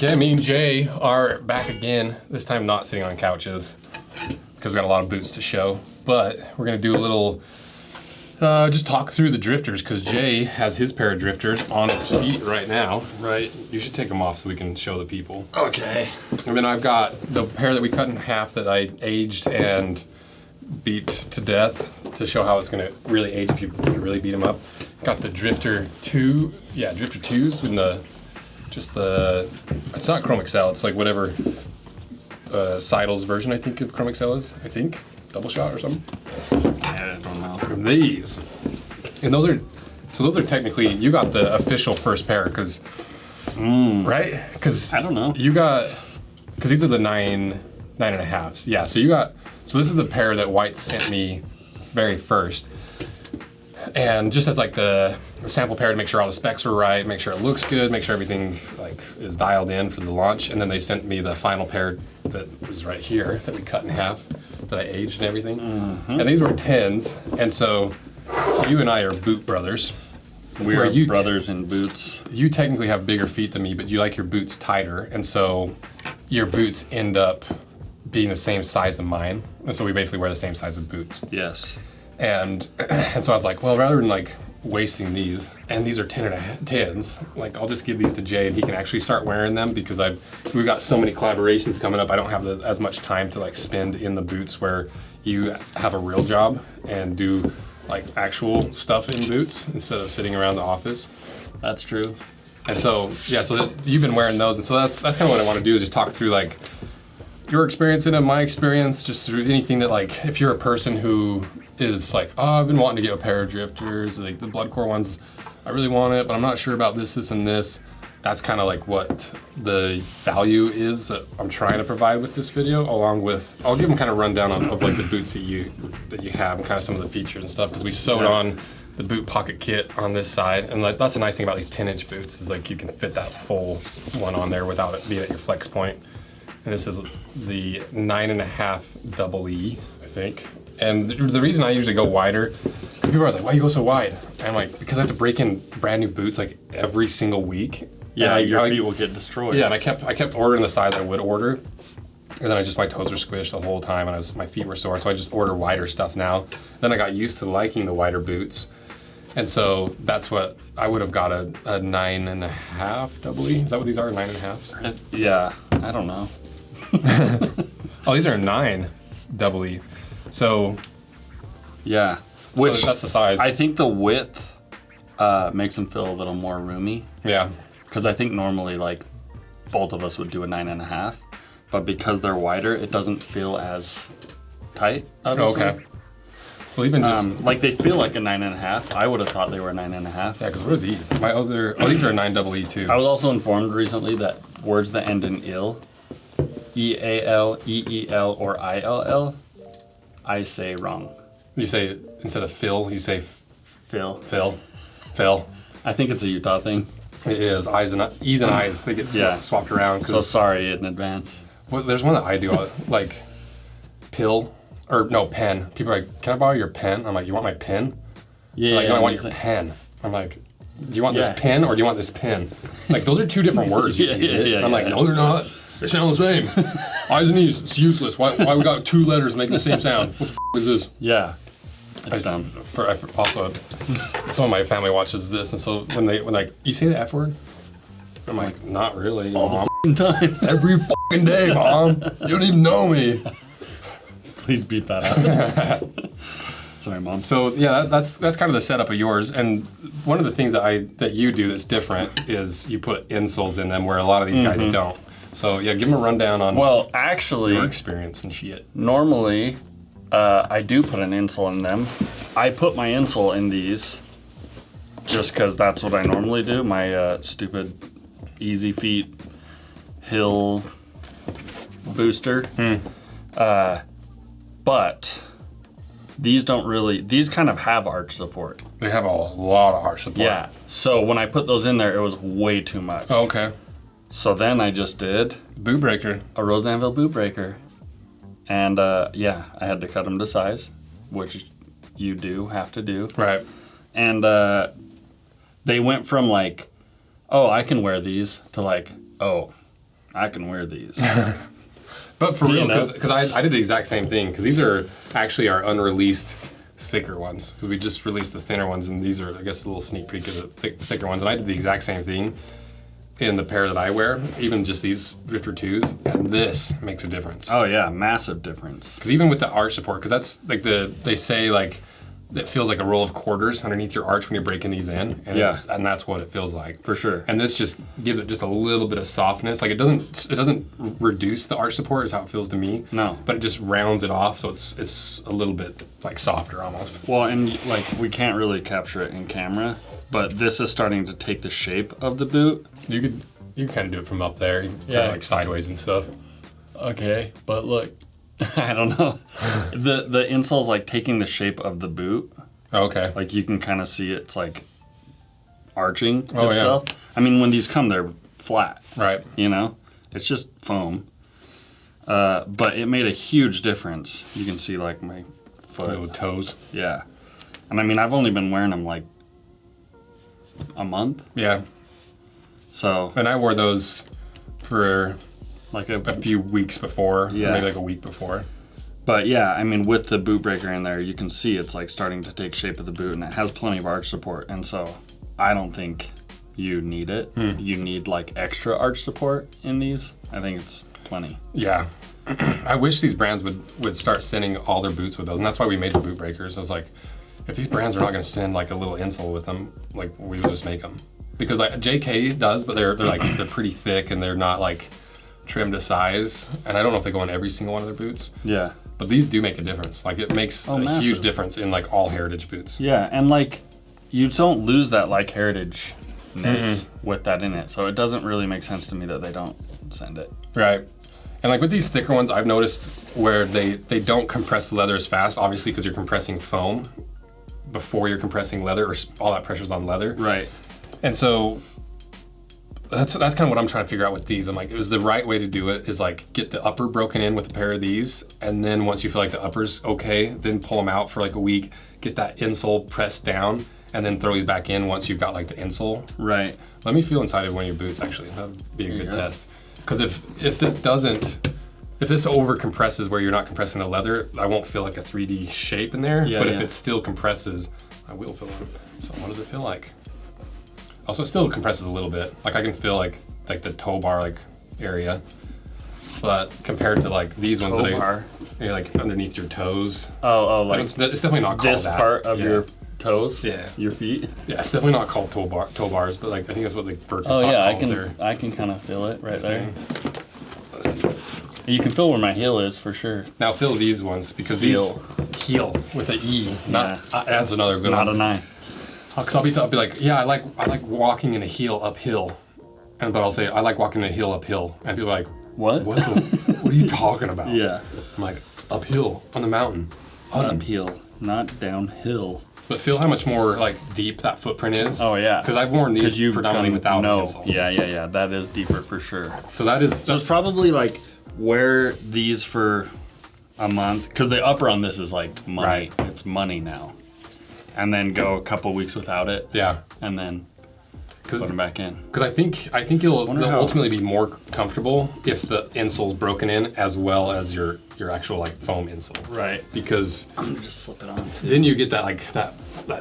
Okay, me and Jay are back again. This time not sitting on couches because we got a lot of boots to show. But we're gonna do a little, just talk through the drifters because Jay has his pair of drifters on his feet right now. Right. You should take them off so we can show the people. Okay. And then I've got the pair that we cut in half that I aged and beat to death to show how it's gonna really age if you really beat them up. Got the Drifter 2, Drifter 2s with it's not Chrome Excel, it's like whatever Seidel's version I think of Chrome Excel is, I think. Double shot or something. I don't know. And these. And those are technically, you got the official first pair, because, right? Because I don't know. You got, because these are the 9.5s. Yeah, so this is the pair that White sent me very first. And just as like the sample pair to make sure all the specs were right, make sure it looks good, make sure everything like is dialed in for the launch. And then they sent me the final pair that was right here that we cut in half, that I aged and everything. Mm-hmm. And these were 10s. And so you and I are boot brothers. We are brothers in boots. You technically have bigger feet than me, but you like your boots tighter. And so your boots end up being the same size as mine. And so we basically wear the same size of boots. Yes. And so I was like, well, rather than like wasting these, and these are 10s, like I'll just give these to Jay and he can actually start wearing them because we've got so many collaborations coming up. I don't have as much time to like spend in the boots where you have a real job and do like actual stuff in boots instead of sitting around the office. That's true. And so, you've been wearing those. And so that's kind of what I want to do is just talk through like your experience and my experience, just through anything that like, if you're a person who is like, oh, I've been wanting to get a pair of drifters, like the blood core ones, I really want it, but I'm not sure about this, and this. That's kind of like what the value is that I'm trying to provide with this video, along with, I'll give them kind of rundown of like the boots that you have and kind of some of the features and stuff, because we sewed on the boot pocket kit on this side, and like that's the nice thing about these 10-inch boots is like you can fit that full one on there without it being at your flex point. And this is the 9.5 double E, I think. And the reason I usually go wider, because people are like, why do you go so wide? And I'm like, because I have to break in brand new boots like every single week. Yeah, your feet will get destroyed. Yeah, and I kept ordering the size I would order. And then my toes were squished the whole time and my feet were sore. So I just order wider stuff now. Then I got used to liking the wider boots. And so that's what, I would have got a 9.5 double E. Is that what these are, 9.5s? Yeah, I don't know. Oh, these are 9 double E. So, yeah, which that's the size. I think the width makes them feel a little more roomy. Yeah, because I think normally like both of us would do a 9.5, but because they're wider, it doesn't feel as tight. Obviously. Okay. Well, even just like they feel like a 9.5. I would have thought they were a 9.5. Yeah, because what are these? These are a 9 double E too. I was also informed recently that words that end in ill, E-A-L, E-E-L, or I-L-L, I say wrong. You say, instead of Phil, you say Phil. Phil. I think it's a Utah thing. It is. E's and I's, they get swapped around. So sorry in advance. Well, there's one that I do, like, pen. People are like, can I borrow your pen? I'm like, you want my pen? Yeah. Like, no, I want your pen. I'm like, do you want this pen or do you want this pen? Like, those are two different words. I'm like, no, they're not. They sound the same. I's and E's, it's useless. Why we got two letters making the same sound? What the is this? Yeah, it's dumb. Also, some of my family watches this, and so when like, you say the F word? I'm like, not really, Mom. The time. Every fucking day, Mom. You don't even know me. Please beep that out. Sorry, Mom. So yeah, that's kind of the setup of yours, and one of the things that you do that's different is you put insoles in them where a lot of these guys don't. So yeah, give them a rundown on your experience and shit. Normally, I do put an insole in them. I put my insole in these just because that's what I normally do. My stupid Easy Feet Hill booster. But these kind of have arch support. They have a lot of arch support. Yeah. So when I put those in there, it was way too much. Oh, okay. So then I just did boot breaker. A Rose Anvil boot breaker. And I had to cut them to size, which you do have to do. Right. And they went from like, oh, I can wear these to like, oh, I can wear these. But for real, You know? because I did the exact same thing, because these are actually our unreleased thicker ones. Because we just released the thinner ones, and these are, I guess, a little sneak peek of the thicker ones. And I did the exact same thing in the pair that I wear, even just these Drifter 2s, and this makes a difference. Oh yeah, massive difference. Because even with the arch support, because that's like they say like, it feels like a roll of quarters underneath your arch when you're breaking these in, and Yeah. and that's what it feels like For sure. And this just gives it just a little bit of softness. Like it doesn't reduce the arch support, is how it feels to me. No. But it just rounds it off, so it's a little bit like softer almost. Well, and like we can't really capture it in camera, but this is starting to take the shape of the boot. You can kind of do it from up there, you can Yeah. like sideways and stuff. Okay, but look, I don't know. The insole's like taking the shape of the boot. Oh, okay. Like you can kind of see it's like arching Oh, yeah. itself. I mean, when these come, they're flat. Right. You know, it's just foam. But it made a huge difference. You can see like my Little foot. toes. Yeah. And I mean, I've only been wearing them like a month. Yeah. So And I wore those for like a few weeks before, or Yeah. maybe like a week before. But yeah, I mean, with the boot breaker in there, you can see it's like starting to take shape of the boot, and it has plenty of arch support. And so I don't think you need it. You need like extra arch support in these. I think it's plenty. Yeah. I wish these brands would start sending all their boots with those, and that's why we made the boot breakers. I was like, if these brands are not going to send like a little insole with them, like we will just make them. Because like JK does, but they're like they're pretty thick and they're not like trimmed to size. And I don't know if they go on every single one of their boots, Yeah. but these do make a difference. Like it makes a massive. huge difference in like all heritage boots. Yeah, and like you don't lose that like heritage-ness with that in it. So it doesn't really make sense to me that they don't send it. Right. And like with these thicker ones, I've noticed where they don't compress the leather as fast, obviously because you're compressing foam before you're compressing leather, or all that pressure's on leather. Right. And so that's kind of what I'm trying to figure out with these. I'm like, is the right way to do it is like get the upper broken in with a pair of these, and then once you feel like the upper's okay, then pull them out for like a week, get that insole pressed down, and then throw these back in once you've got like the insole. Right. Let me feel inside of one of your boots, actually. That'd be a good test. Because if this over compresses where you're not compressing the leather, I won't feel like a 3D shape in there. Yeah, but yeah. if it still compresses, I will feel it. So what does it feel like? Also, it still compresses a little bit. Like I can feel like the toe bar like area. But compared to like these ones Toe that bar? you're like underneath your toes. Oh, like It's definitely not called this that. part of Yeah. your toes? Yeah. Your feet? Yeah, it's definitely not called toe bars, but like I think that's what the Birkenstock Oh yeah, calls their I can kind of feel it right there. thing. Let's see. You can feel where my heel is for sure. Now fill these ones because Heel. these heel with an E. Not that's another good Not one. an eye. Because I'll be like, yeah, I like walking in a heel uphill, but I'll say I like walking in a heel uphill, and people are like, What? what are you talking about? Yeah. I'm like, uphill on the mountain. Uphill, not downhill. But feel how much more like deep that footprint is. Oh yeah. Because I've worn these predominantly without an insole. Yeah. That is deeper for sure. So that's Probably like wear these for a month because the upper on this is like money. Right. It's money now. And then go a couple weeks without it. yeah. And then put Because them back in. I think they'll how- ultimately be more comfortable if the insole's broken in as well as your actual like foam insole. Right. Because I'm gonna just slip it on. then you get that like that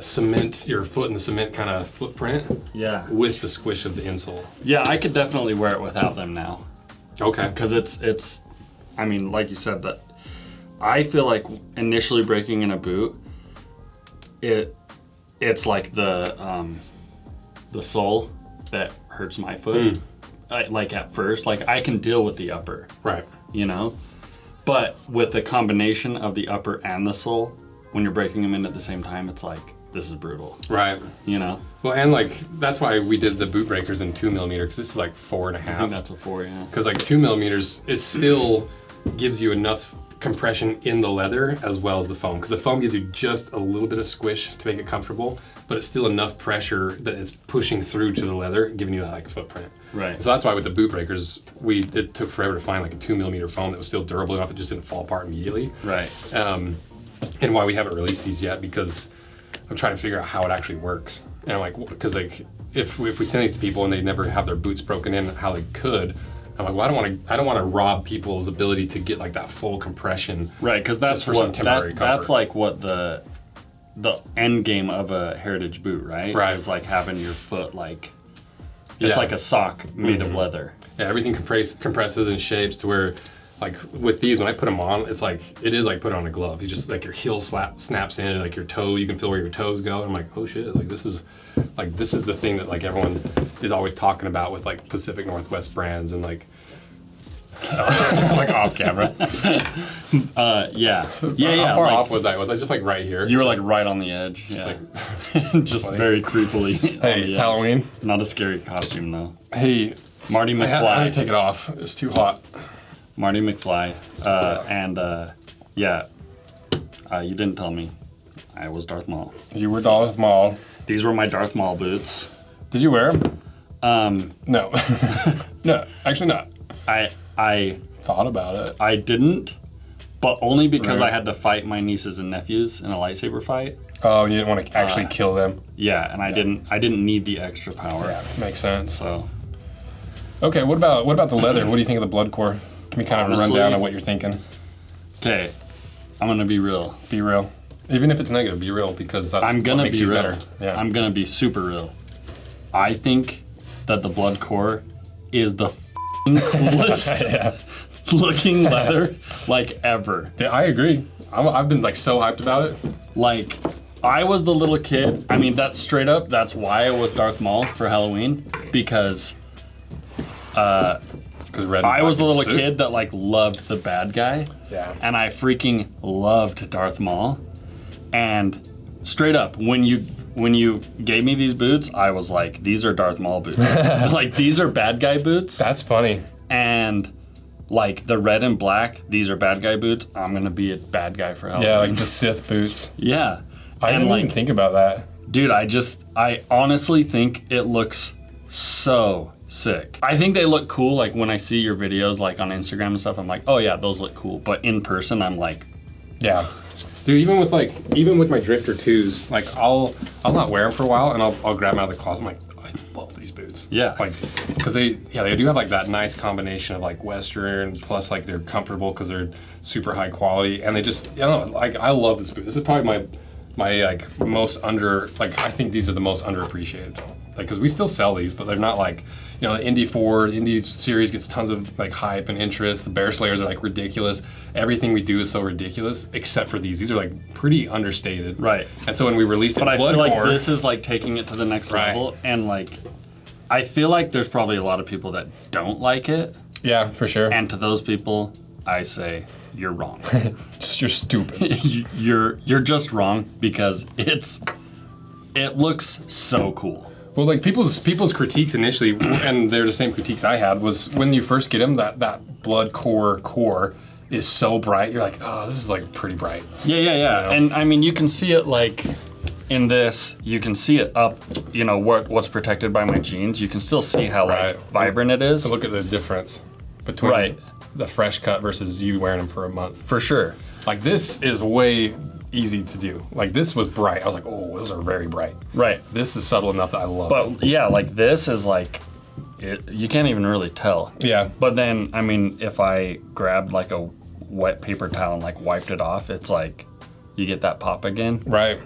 cement, your foot in the cement kind of footprint Yeah. with the squish of the insole. Yeah, I could definitely wear it without them now. Okay. Because it's, I mean, like you said, that I feel like initially breaking in a boot, it's like the sole that hurts my foot. Like at first, like I can deal with the upper, Right. you know, but with the combination of the upper and the sole, when you're breaking them in at the same time, it's like this is brutal, Right. you know. Well, and like that's why we did the boot breakers in 2 millimeter because this is like 4.5. I think that's a 4, yeah. Because like 2 millimeters, it still gives you enough compression in the leather as well as the foam. Because the foam gives you just a little bit of squish to make it comfortable, but it's still enough pressure that it's pushing through to the leather, giving you that like footprint. Right. So that's why with the boot breakers, it took forever to find like a 2 millimeter foam that was still durable enough it just didn't fall apart immediately. Right. And why we haven't released these yet because I'm trying to figure out how it actually works. And I'm like, because like if we send these to people and they never have their boots broken in how they could, I'm like, well, I don't want to rob people's ability to get like that full compression. Right, because that's for some temporary comfort. That's like what the end game of a heritage boot, right? Right. Is like having your foot like it's like a sock made of leather. Yeah, everything compresses and shapes to where, like with these, when I put them on, it is like put on a glove. You just like your heel snaps in, and like your toe, you can feel where your toes go. And I'm like, oh shit, like this is the thing that like everyone is always talking about with like Pacific Northwest brands and like. Like off camera. Yeah. How far off was I? Was I just like right here? You were like right on the edge. Just yeah. Just very creepily. Hey, it's Halloween. Not a scary costume though. Hey, Marty McFly. I had to take it off. It's too hot. Marty McFly. You didn't tell me. I was Darth Maul. You were Darth Maul. These were my Darth Maul boots. Did you wear them? No. No, actually not. I thought about it. I didn't, but only because Right. I had to fight my nieces and nephews in a lightsaber fight. Oh, you didn't want to actually kill them? Yeah, and I didn't need the extra power. Yeah, makes sense. So Okay, what about the leather? What do you think of the blood core? Give me kind of a Honestly- rundown of what you're thinking. okay, I'm gonna be real. Be real. Even if it's negative, be real, because that's I'm gonna what makes be you real. better. Yeah. I'm gonna be super real. I think that the blood core is the coolest Yeah. looking leather like ever. Yeah, I agree. I've been like so hyped about it. Like, I was the little kid. I mean, that's straight up. That's why I was Darth Maul for Halloween, because Because red. and I was the black is little sick. kid that like loved the bad guy. Yeah. And I freaking loved Darth Maul. And straight up, when you gave me these boots, I was like, these are Darth Maul boots. Like, these are bad guy boots. That's funny. And like the red and black, these are bad guy boots. I'm gonna be a bad guy for Halloween. Yeah, like the Sith boots. Yeah. I didn't even think about that. Dude, I honestly think it looks so sick. I think they look cool, like when I see your videos like on Instagram and stuff, I'm like, oh yeah, those look cool. But in person, I'm like, Yeah. Dude, even with my Drifter 2s, like I'll not wear them for a while, and I'll grab them out of the closet. I'm like, I love these boots. Yeah. Like, because they do have like that nice combination of like Western plus like they're comfortable because they're super high quality, and they just, you know, like I love this boot. This is probably my like most I think these are the most underappreciated. Like, because we still sell these, but they're not like, you know, the Indy 4, the Indy series gets tons of like hype and interest. The Bear Slayers are like ridiculous. Everything we do is so ridiculous, except for these. These are like pretty understated. Right. And so when we released it, but I Blood feel like Core, this is like taking it to the next Right. level. And like, I feel like there's probably a lot of people that don't like it. yeah, for sure. And to those people, I say, you're wrong. Just, you're stupid. you're just wrong because it looks so cool. Well, like people's critiques initially, and they're the same critiques I had, was when you first get them, that Blood core is so bright. You're like, oh, this is like pretty bright. Yeah. You know? And I mean, you can see it like in this. You can see it up. You know what's protected by my jeans. You can still see how Right. like vibrant it is. So look at the difference between Right. the fresh cut versus you wearing them for a month. For sure. Like, this is way easy to do. Like, this was bright. I was like, oh, those are very bright. Right. This is subtle enough that I love it. But yeah, like this is like, you can't even really tell. Yeah. But then, I mean, if I grabbed like a wet paper towel and like wiped it off, it's like, you get that pop again. Right.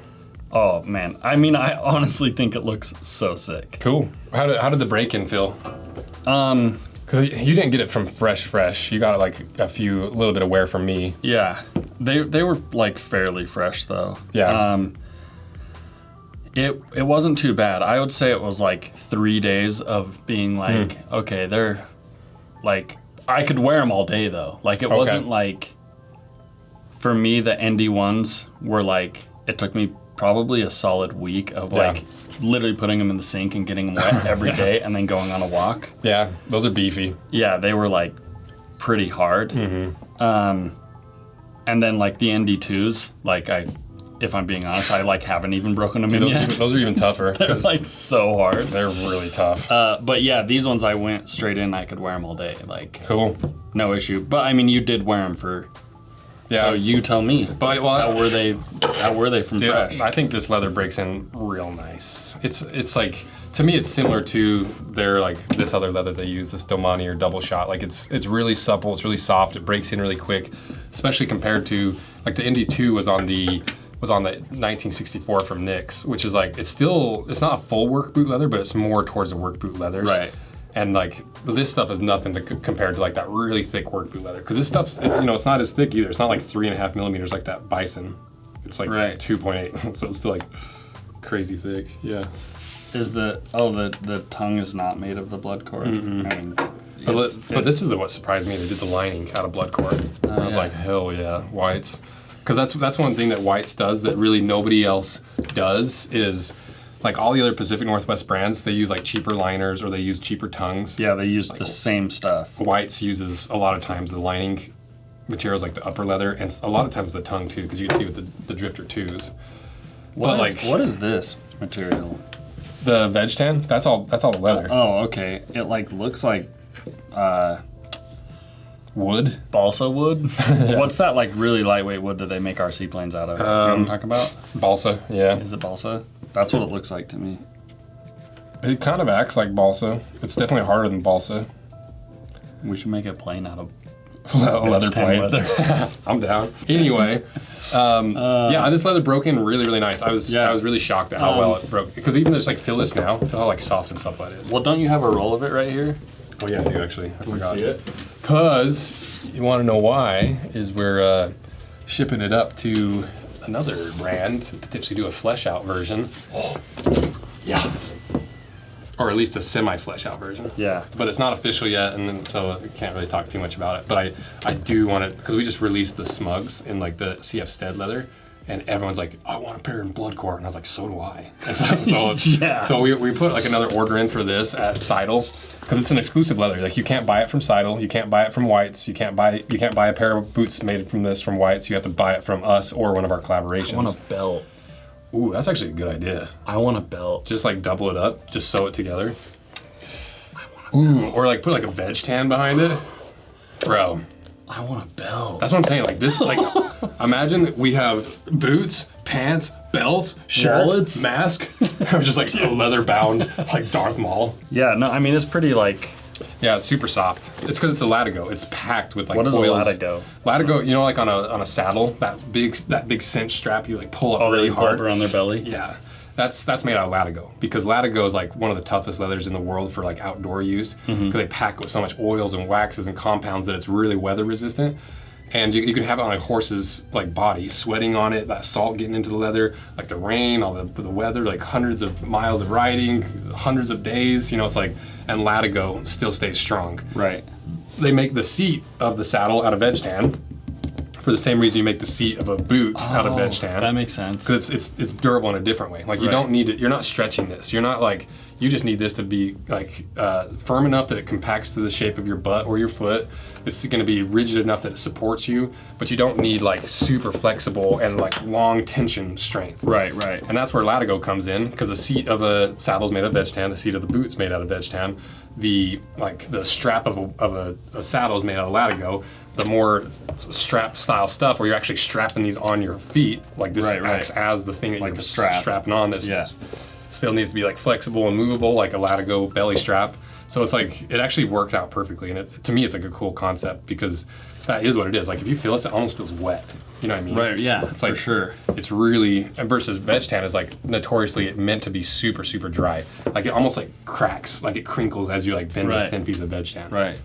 Oh man, I mean, I honestly think it looks so sick. Cool. How did the break-in feel? Because you didn't get it from fresh. You got like a little bit of wear from me. Yeah, they were like fairly fresh though. Yeah. It wasn't too bad. I would say it was like 3 days of being like, okay, they're like, I could wear them all day though. Like it wasn't like, for me, the ND ones were like, it took me probably a solid week of like literally putting them in the sink and getting them wet every day and then going on a walk. Yeah, those are beefy. Yeah, they were like pretty hard. And then like the ND2s, like if I'm being honest, I like haven't even broken them in yet. Those are even tougher. They're 'cause like so hard. they're really tough. But yeah, these ones I went straight in. I could wear them all day, like Cool. no issue. But I mean, you did wear them for. Yeah. So you tell me. But well, How were they from dude, fresh? I think this leather breaks in real nice. It's like, to me, it's similar to their like this other leather they use, this Domani or double shot. Like it's really supple, it's really soft, it breaks in really quick, especially compared to like the Indy 2 was on the 1964 from Nix, which is like it's not a full work boot leather, but it's more towards the work boot leathers. Right. And like this stuff is nothing to compared to like that really thick work boot leather, because this stuff's it's not as thick either. It's not like 3.5 millimeters like that Bison. It's like 2.8, so it's still like crazy thick. Yeah. Is the tongue is not made of the blood cord? Mm-hmm. I mean, but this is what surprised me. They did the lining out of blood cord. I was like, hell yeah, whites. Because that's one thing that whites does that really nobody else does is like all the other Pacific Northwest brands, they use like cheaper liners or they use cheaper tongues. Yeah, they use the same stuff. Whites uses a lot of times the lining materials like the upper leather and a lot of times the tongue too, because you can see with the Drifter 2s. What is this material? The veg tan, that's all the leather. Oh, okay. It like looks like wood. Balsa wood? Yeah. What's that like really lightweight wood that they make RC planes out of? You know what I'm talking about? Balsa, yeah. Is it balsa? That's what it looks like to me. It kind of acts like balsa. It's definitely harder than balsa. We should make a plane out of leather plane. Leather. I'm down. Anyway, yeah, this leather broke in really, really nice. I was really shocked at how well it broke. Because even just like feel this now, feel how like soft and stuff that is. Well, don't you have a roll of it right here? Oh yeah, I do actually. I forgot. See it? Because you want to know why is we're shipping it up to another brand to potentially do a flesh out version. Yeah. Or at least a semi-flesh out version. Yeah. But it's not official yet, and then, so I can't really talk too much about it. But I do want it, because we just released the Smugs in like the CF Stead leather, and everyone's like, I want a pair in blood core. And I was like, so do I. And so we put like another order in for this at Seidel, because it's an exclusive leather. Like you can't buy it from Seidel, you can't buy it from Whites, you can't buy a pair of boots made from this from Whites. You have to buy it from us or one of our collaborations. I want a belt. Ooh, that's actually a good idea. I want a belt. Just like double it up, just sew it together. Ooh, or like put like a veg tan behind it. Bro. I want a belt. That's what I'm saying. Like this, like imagine we have boots, pants, belts, shirts, wallets, mask. Just like a leather bound, like Darth Maul. Yeah, no, I mean it's pretty like. Yeah, it's super soft. It's because it's a Latigo. It's packed with like oils. What is oils. a Latigo? Latigo, you know, like on a saddle, that big cinch strap you like pull up really hard around their belly. Yeah. That's made out of Latigo, because Latigo is like one of the toughest leathers in the world for like outdoor use, because they pack it with so much oils and waxes and compounds that it's really weather resistant. And you can have it on a horse's like body, sweating on it, that salt getting into the leather, like the rain, all the weather, like hundreds of miles of riding, hundreds of days, you know, it's like, and Latigo still stays strong. Right. They make the seat of the saddle out of veg tan, for the same reason you make the seat of a boot out of veg tan. That makes sense. Because it's durable in a different way. Like you don't need it. You're not stretching this. You're not like, you just need this to be like firm enough that it compacts to the shape of your butt or your foot. It's going to be rigid enough that it supports you, but you don't need like super flexible and like long tension strength. Right. And that's where Latigo comes in, because the seat of a saddle is made of veg tan, the seat of the boot's made out of veg tan, the strap of a saddle is made out of Latigo. The more strap style stuff where you're actually strapping these on your feet, like this acts as the thing that like you're strapping on. That still needs to be like flexible and movable, like a Latigo belly strap. So it's like, it actually worked out perfectly. And to me, it's like a cool concept, because that is what it is. Like if you feel this, it almost feels wet. You know what I mean? Right, yeah, it's like, for sure. It's really, versus veg tan is like notoriously meant to be super, super dry. Like it almost like cracks, like it crinkles as you like bend a thin piece of veg tan. Right.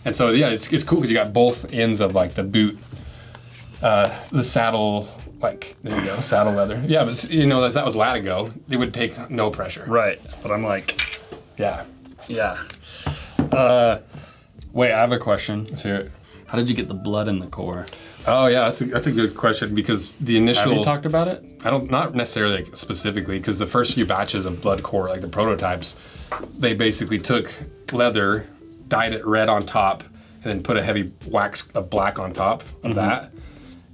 And so yeah, it's cool because you got both ends of like the boot, the saddle, like there you go, saddle leather. Yeah, but you know if that was Latigo, it would take no pressure. Right. But I'm like, yeah. Wait, I have a question. Let's hear it. How did you get the blood in the core? Oh yeah, that's a good question, because the initial. Have you talked about it? Not necessarily like specifically, because the first few batches of blood core, like the prototypes, they basically took leather, dyed it red on top, and then put a heavy wax of black on top of that.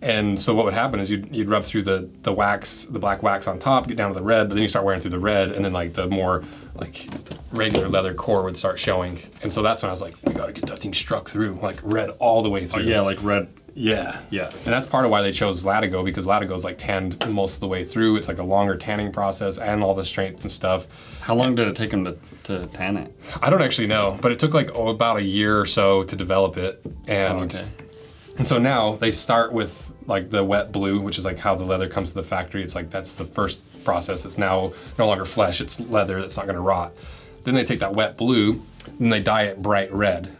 And so what would happen is you'd rub through the wax, the black wax on top, get down to the red, but then you start wearing through the red, and then like the more like regular leather core would start showing. And so that's when I was like, we gotta get that thing struck through, like red all the way through. Oh yeah, like red Yeah. Yeah. And that's part of why they chose Latigo, because Latigo's like tanned most of the way through. It's like a longer tanning process and all the strength and stuff. How long did it take them to tan it? I don't actually know, but it took like about a year or so to develop it. And and so now they start with like the wet blue, which is like how the leather comes to the factory. It's like that's the first process. It's now no longer flesh, it's leather that's not going to rot. Then they take that wet blue and they dye it bright red.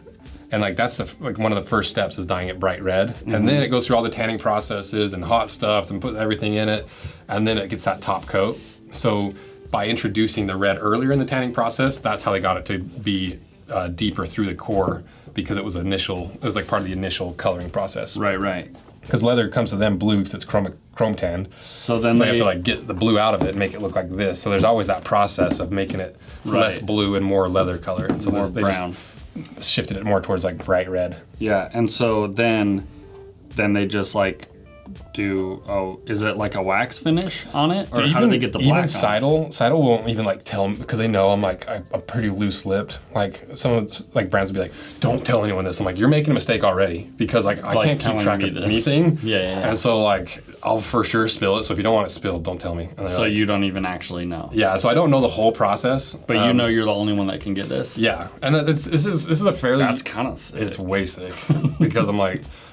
And like that's like one of the first steps is dyeing it bright red. And then it goes through all the tanning processes and hot stuff and put everything in it. And then it gets that top coat. So by introducing the red earlier in the tanning process, that's how they got it to be deeper through the core, because it was like part of the initial coloring process. Right. Because leather comes to them blue because it's chrome tanned. So then they have to like get the blue out of it and make it look like this. So there's always that process of making it less blue and more leather color. And so more they brown. Just shifted it more towards like bright red. Yeah, and so then they just like do, is it like a wax finish on it? Or how do they get the black on it? Seidel won't even like tell them, because they know I'm pretty loose-lipped. Like some of like brands will be like, don't tell anyone this. I'm like, you're making a mistake already, because like I can't keep track of anything. Yeah. And so like I'll for sure spill it. So if you don't want it spilled, don't tell me. So like, you don't even actually know. Yeah. So I don't know the whole process. But you know you're the only one that can get this. Yeah. And this is a fairly. That's kind of sick. It's way sick because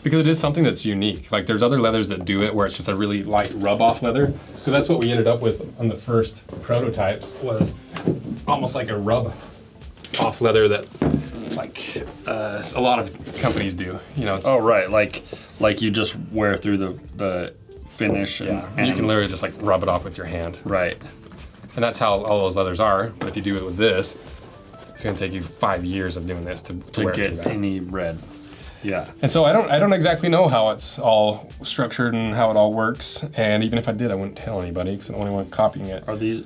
because it is something that's unique. Like there's other leathers that do it where it's just a really light rub-off leather. Because that's what we ended up with on the first prototypes, was almost like a rub-off leather that like a lot of companies do. You know. It's, right. Like you just wear through the finish. And you can literally just like rub it off with your hand. Right. And that's how all those leathers are. But if you do it with this, it's going to take you 5 years of doing this to wear get through that. any red. Yeah. And so I don't exactly know how it's all structured and how it all works. And even if I did, I wouldn't tell anybody because I don't want anyone copying it. Are these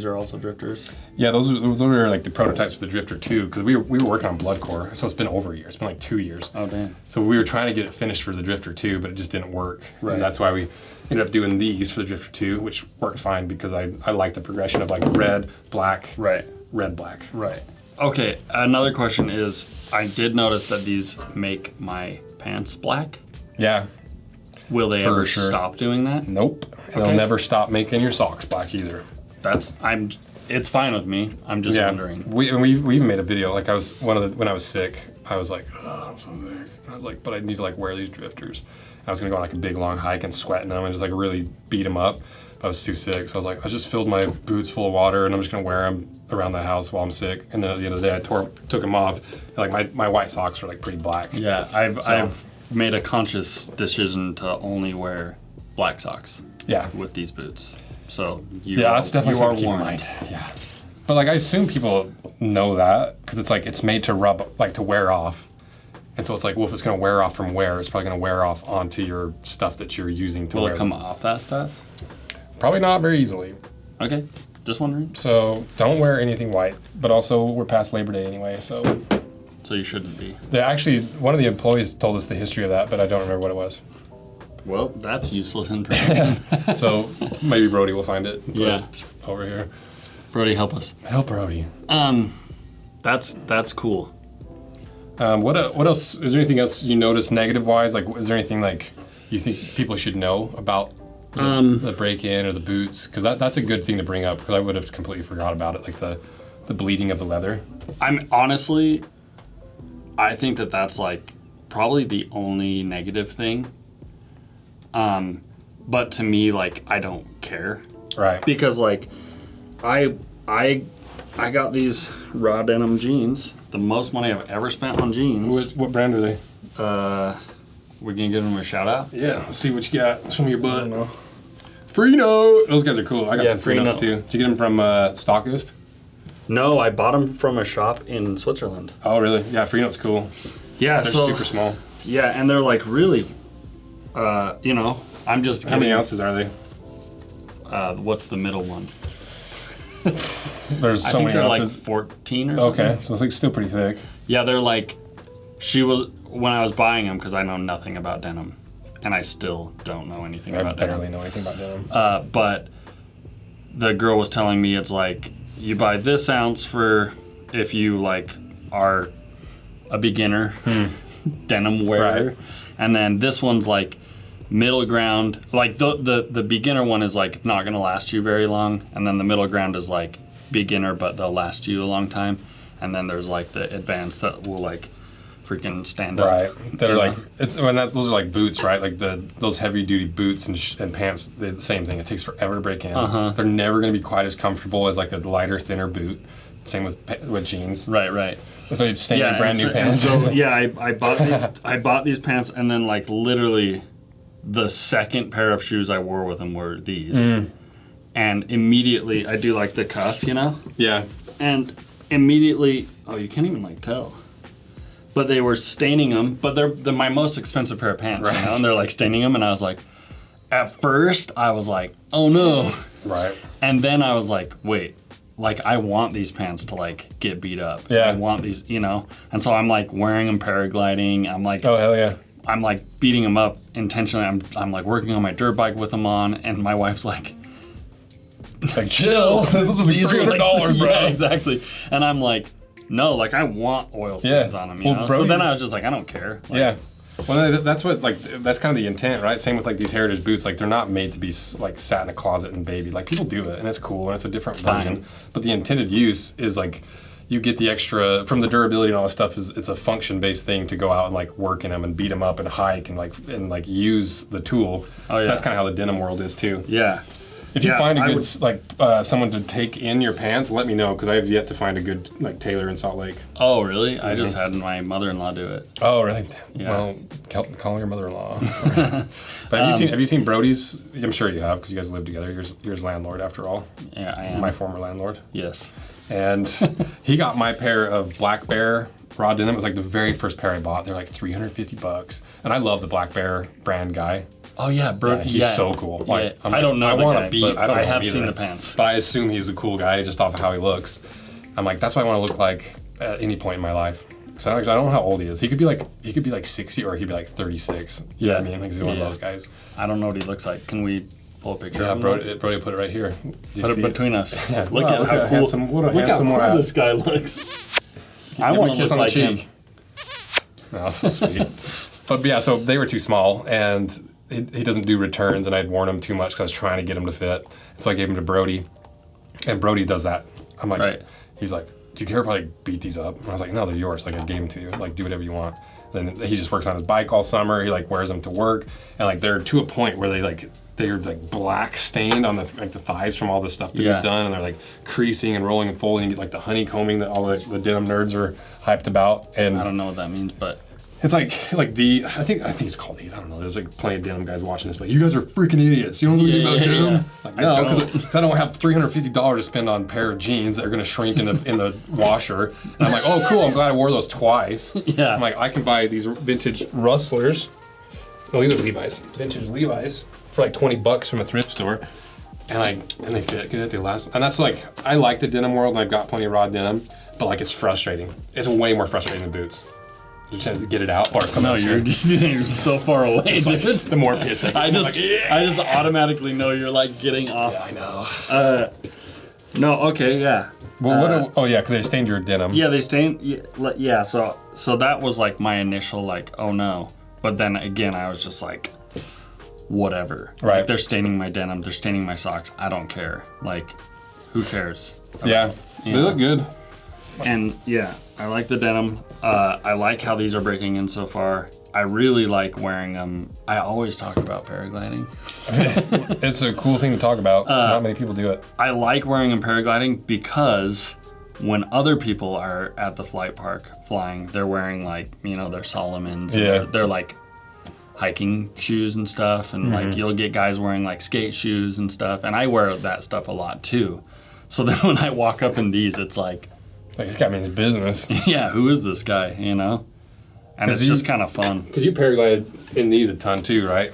also drifters? Yeah, those were like the prototypes for the Drifter 2, because we were working on Blood Core, so it's been over a year. It's been like 2 years. Oh damn. So we were trying to get it finished for the Drifter 2, but it just didn't work. Right. And that's why we ended up doing these for the Drifter 2, which worked fine because I like the progression of like red, black, red, black. Right. Okay, another question is, I did notice that these make my pants black. Yeah. Will they ever stop doing that? Nope. And they'll never stop making your socks black either. It's fine with me. I'm just wondering. We even made a video. Like when I was sick, I was like, oh, I'm so sick. And I was like, but I need to like wear these drifters. I was gonna go on like a big long hike and sweat in them and just like really beat them up. I was too sick, so I was like, I just filled my boots full of water and I'm just gonna wear them around the house while I'm sick. And then at the end of the day, I took them off. And like my white socks were like pretty black. Yeah, I've made a conscious decision to only wear black socks. Yeah. With these boots. So that's definitely something to keep in mind. Yeah. But like I assume people know that because it's like it's made to rub, like to wear off. And so it's like, well, if it's going to wear off from wear, it's probably going to wear off onto your stuff that you're using to wear. Will it come off that stuff? Probably not very easily. Okay, just wondering. So don't wear anything white, but also we're past Labor Day anyway, so you shouldn't be. Actually, one of the employees told us the history of that, but I don't remember what it was. Well, that's useless information. So maybe Brody will find it. Yeah. Over here. Brody, help us. Help Brody. That's cool. What else? Is there anything else you notice negative-wise? Like, is there anything like you think people should know about the break-in or the boots? Because that's a good thing to bring up, because I would have completely forgot about it, like the bleeding of the leather. I think that's like probably the only negative thing. But to me, like, I don't care. Right. Because like I got these raw denim jeans. The most money I've ever spent on jeans. What brand are they? We're gonna give them a shout out. Yeah, let's see what you got. Show me your butt. Freeno. Those guys are cool. I got some Freenos too. Did you get them from Stockist? No, I bought them from a shop in Switzerland. Oh, really? Yeah, Freeno's cool. Yeah, they're super small. Yeah, and they're like really, I'm just. How many ounces are they? What's the middle one? There's so many ounces. Like 14 or something. Okay, so it's like still pretty thick. Yeah, they're like. When I was buying them, because I know nothing about denim, and I still don't know anything about denim. I barely know anything about denim. But the girl was telling me it's like you buy this ounce for if you like are a beginner, denim wearer. Right. And then this one's like middle ground. Like the beginner one is like not gonna last you very long, and then the middle ground is like beginner, but they'll last you a long time. And then there's like the advanced that will like freaking stand up. Right. That are like those are like boots, right? Like those heavy duty boots and pants. They're the same thing. It takes forever to break in. They're never going to be quite as comfortable as like a lighter, thinner boot. Same with jeans. Right. So you'd stain your brand new pants. So yeah, I bought these. I bought these pants, and then like literally, the second pair of shoes I wore with them were these, and immediately I do like the cuff, you know. Yeah. And immediately, you can't even like tell. But they were staining them. But they're my most expensive pair of pants, right. You know? And they're like staining them, and I was like, at first I was like, oh no. Right. And then I was like, wait, like I want these pants to like get beat up. Yeah. I want these, you know. And so I'm like wearing them paragliding. I'm like, Oh hell yeah. I'm like beating them up intentionally. I'm like working on my dirt bike with them on, and my wife's like chill. This was $300, bro. Yeah, exactly. And I'm like, no, like I want oil stains on them, you know? Bro, so then I was just like, I don't care. Like, yeah. Well, that's kind of the intent, right? Same with like these heritage boots. Like they're not made to be like sat in a closet and baby. Like people do it, and it's cool, and it's a different version. But the intended use is like you get the extra from the durability and all this stuff. It's a function-based thing to go out and like work in them and beat them up and hike and like use the tool. Oh yeah. That's kind of how the denim world is too. Yeah. If you find a good someone to take in your pants, let me know because I have yet to find a good like tailor in Salt Lake. Oh really? I just had my mother-in-law do it. Oh really? Yeah. Well, call your mother-in-law. But have you seen Brody's? I'm sure you have because you guys live together. You're his landlord after all. Yeah, I am. My former landlord. Yes. And he got my pair of Black Bear raw denim. It was like the very first pair I bought. They're like $350, and I love the Black Bear brand guy. Oh yeah, bro. Yeah, he's so cool. Like, I don't know. I have either, seen the pants, but I assume he's a cool guy just off of how he looks. I'm like, that's what I want to look like at any point in my life. Because I don't know how old he is. He could be like 60 or he could be like 36. You know what I mean? Like he's one of those guys. I don't know what he looks like. Can we pull a picture? Yeah, of him? Brody put it right here. Put it between us. Yeah. Look at how cool. Look how cool this guy looks. I want to look like him. Oh, so sweet. But yeah, so they were too small, and he doesn't do returns, and I'd worn them too much because I was trying to get them to fit. So I gave them to Brody, and Brody does that. I'm like, He's like, do you care if I like beat these up? And I was like, no, they're yours. Like I gave them to you. Like do whatever you want. Then he just works on his bike all summer. He like wears them to work, and like they're to a point where they're like black stained on the thighs from all the stuff that he's done, and they're like creasing and rolling and folding. You get like the honeycombing that all the denim nerds are hyped about. And I don't know what that means, but it's like I think it's called these. I don't know. There's like plenty of denim guys watching this, but you guys are freaking idiots. You don't know anything about denim. Yeah. Like no, because I don't have $350 to spend on a pair of jeans that are going to shrink in the washer. And I'm like, oh cool. I'm glad I wore those twice. Yeah. I'm like, I can buy these vintage rustlers. No, these are Levi's. Vintage Levi's for like $20 from a thrift store. And they fit good. They last. And that's like I like the denim world, and I've got plenty of raw denim, but like it's frustrating. It's way more frustrating than boots. You just have to get it out or come out. No, you're just so far away, dude. Like, the more pissed I get. I just automatically know you're like getting off. Yeah, I know. No, okay, yeah. Well, because they stained your denim. Yeah, they stained. Yeah, so that was like my initial like, oh no. But then again, I was just like, whatever. Right. Like, they're staining my denim. They're staining my socks. I don't care. Like, who cares? Yeah, they look good. And yeah, I like the denim. I like how these are breaking in so far. I really like wearing them. I always talk about paragliding. It's a cool thing to talk about. Not many people do it. I like wearing them paragliding because when other people are at the flight park flying, they're wearing like, their Solomons. Yeah. They're like hiking shoes and stuff. And like you'll get guys wearing like skate shoes and stuff. And I wear that stuff a lot too. So then when I walk up in these, it's like this guy means business. Yeah, who is this guy, And it's just kind of fun. Because you paraglided in these a ton too, right?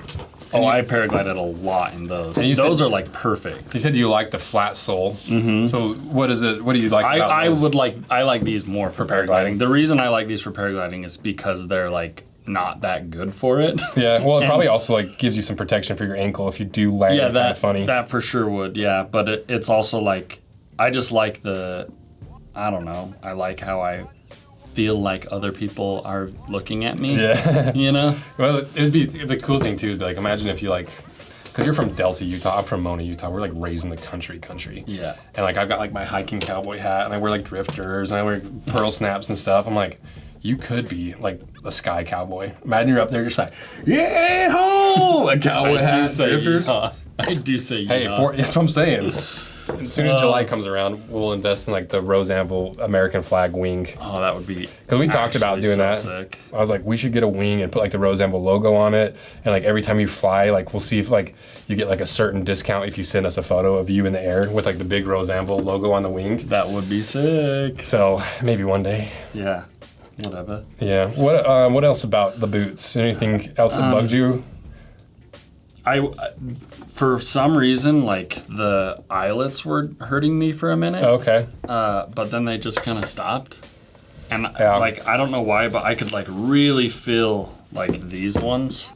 I paraglided a lot in those. Those are like perfect. You said you like the flat sole. Mm-hmm. So what is it? What do you like about those? I like these more for paragliding. The reason I like these for paragliding is because they're like not that good for it. Yeah, well, it probably also like gives you some protection for your ankle if you do land kind of funny. That for sure would, yeah. But it's also like, I just like I don't know. I like how I feel like other people are looking at me. Yeah. You know? Well, it'd be the cool thing too. Like, imagine if you like, because you're from Delta, Utah. I'm from Mona, Utah. We're like raised in the country. Yeah. And like, I've got like my hiking cowboy hat, and I wear like drifters, and I wear pearl snaps and stuff. I'm like, you could be like a sky cowboy. Imagine you're up there just like, yeah, ho, a cowboy hat, drifters. I do say Hey, that's what I'm saying. As soon as July comes around, we'll invest in like the Rose Anvil American flag wing. Oh, that would be. Because we talked about doing that. Sick. I was like, we should get a wing and put like the Rose Anvil logo on it. And like every time you fly, like we'll see if like you get like a certain discount if you send us a photo of you in the air with like the big Rose Anvil logo on the wing. That would be sick. So maybe one day. Yeah. Whatever. Yeah. What else about the boots? Anything else that bugged you? For some reason, like the eyelets were hurting me for a minute. Okay. But then they just kind of stopped. And Yeah. like, I don't know why, but I could like really feel like these ones.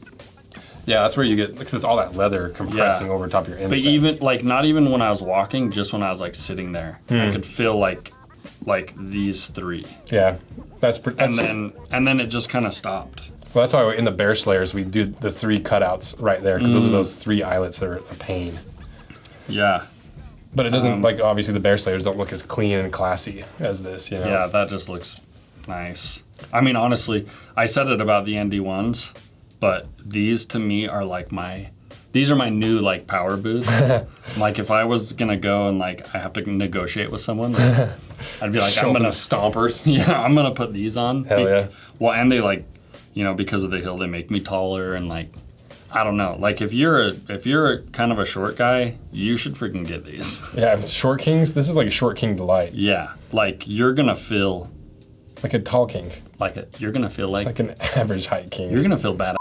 Yeah, that's where you get, because it's all that leather compressing over top of your instep. But even like, not even when I was walking, just when I was like sitting there, I could feel like these three. Yeah. That's and then it just kind of stopped. Well, that's why in the Bear Slayers we do the 3 cutouts right there, because those are those 3 eyelets that are a pain. Yeah. But it doesn't, like, obviously the Bear Slayers don't look as clean and classy as this, you know? Yeah, that just looks nice. I mean, honestly, I said it about the ND1s, but these to me are like these are my new, like, power boots. Like, if I was going to go and, like, I have to negotiate with someone, I'd be like, Show I'm going them to... stompers. Yeah, I'm going to put these on. Hell yeah. Well, and they, like, you know, because of the hill, they make me taller and, like, I don't know. Like, if you're a kind of a short guy, you should freaking get these. Yeah, short kings, this is like a short king delight. Yeah, like, you're going to feel... Like a tall king. You're going to feel like... Like an average height king. You're going to feel bad.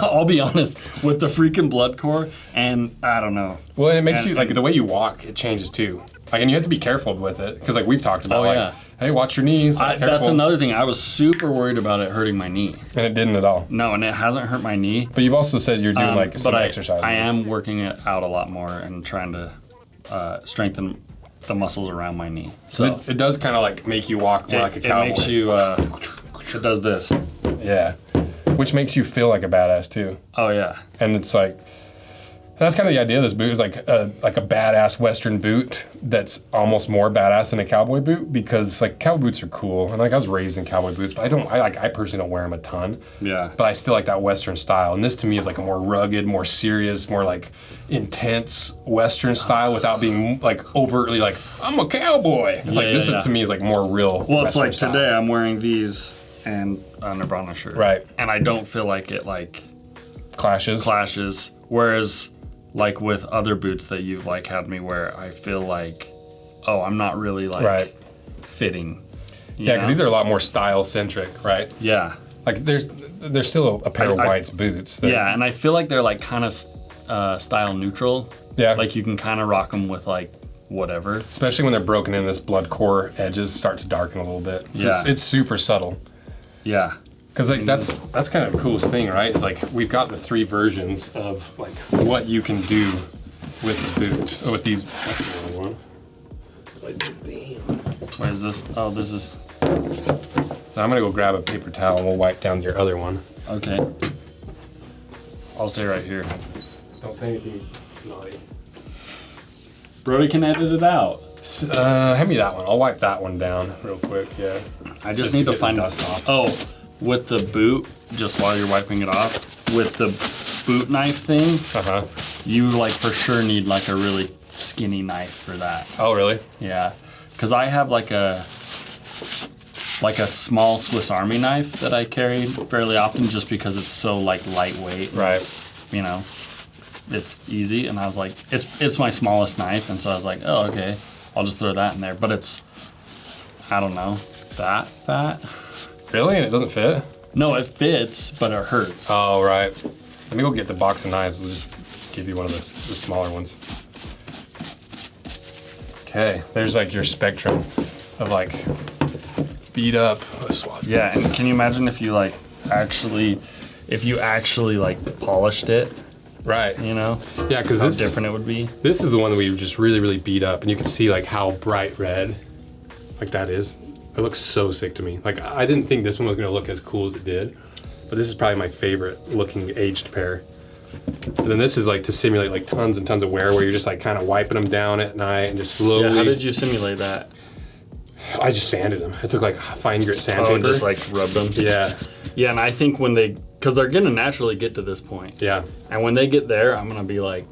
I'll be honest, with the freaking blood core, and I don't know. Well, and it makes you, like, the way you walk, it changes too. Like, and you have to be careful with it, because, like, we've talked about, like, hey, watch your knees. Like, that's another thing. I was super worried about it hurting my knee. And it didn't at all. No, and it hasn't hurt my knee. But you've also said you're doing, like, some exercises. I am working it out a lot more and trying to strengthen the muscles around my knee. So it does kind of, like, make you walk more like a cowboy. It makes you, it does this. Yeah. Which makes you feel like a badass too. Oh yeah. And it's like, that's kind of the idea of this boot, is like a badass Western boot that's almost more badass than a cowboy boot, because like cowboy boots are cool, and like I was raised in cowboy boots, but I personally don't wear them a ton. Yeah. But I still like that Western style, and this to me is like a more rugged, more serious, more like intense Western style without being like overtly like, I'm a cowboy. It's like this is to me is like more real. Well, Western it's like style. today I'm wearing these and a Nirvana shirt. Right. And I don't feel like it like clashes. Whereas like with other boots that you've like had me wear, I feel like, oh, I'm not really like fitting. Yeah, because these are a lot more style centric, right? Yeah. Like there's still a pair of White's boots. Yeah, and I feel like they're like kind of style neutral. Yeah. Like you can kind of rock them with like whatever. Especially when they're broken in, this blood core edges start to darken a little bit. Yeah. It's super subtle. Yeah. Because like that's kind of the coolest thing, right? It's like we've got the 3 versions of like what you can do with the boot. Oh, with these. That's the only one. What is this? Oh, this is. So I'm gonna go grab a paper towel and we'll wipe down your other one. Okay. I'll stay right here. Don't say anything naughty. Brody can edit it out. Hand me that one. I'll wipe that one down real quick. Yeah. I just need to get find the dust off. Oh, with the boot, just while you're wiping it off, with the boot knife thing, you like for sure need like a really skinny knife for that. Oh, really? Yeah, because I have like a small Swiss Army knife that I carry fairly often, just because it's so like lightweight. Right. You know, it's easy, and I was like, it's my smallest knife, and so I was like, oh, okay, I'll just throw that in there. But it's, I don't know, that fat. Really? And it doesn't fit? No, it fits, but it hurts. Oh, right. Let me go get the box of knives. We'll just give you one of the smaller ones. Okay, there's like your spectrum of like beat up. Yeah, and can you imagine if you like actually like polished it? Right. You know? Yeah, because how different it would be. This is the one that we just really, really beat up, and you can see like how bright red, like that is. It looks so sick to me. Like, I didn't think this one was gonna look as cool as it did, but this is probably my favorite looking aged pair. And then this is like to simulate like tons and tons of wear, where you're just like kind of wiping them down at night and just slowly. Yeah, how did you simulate that? I just sanded them. I took like fine grit sandpaper. Oh, and just like rub them. Yeah. Yeah, and I think when because they're gonna naturally get to this point. Yeah. And when they get there, I'm gonna be like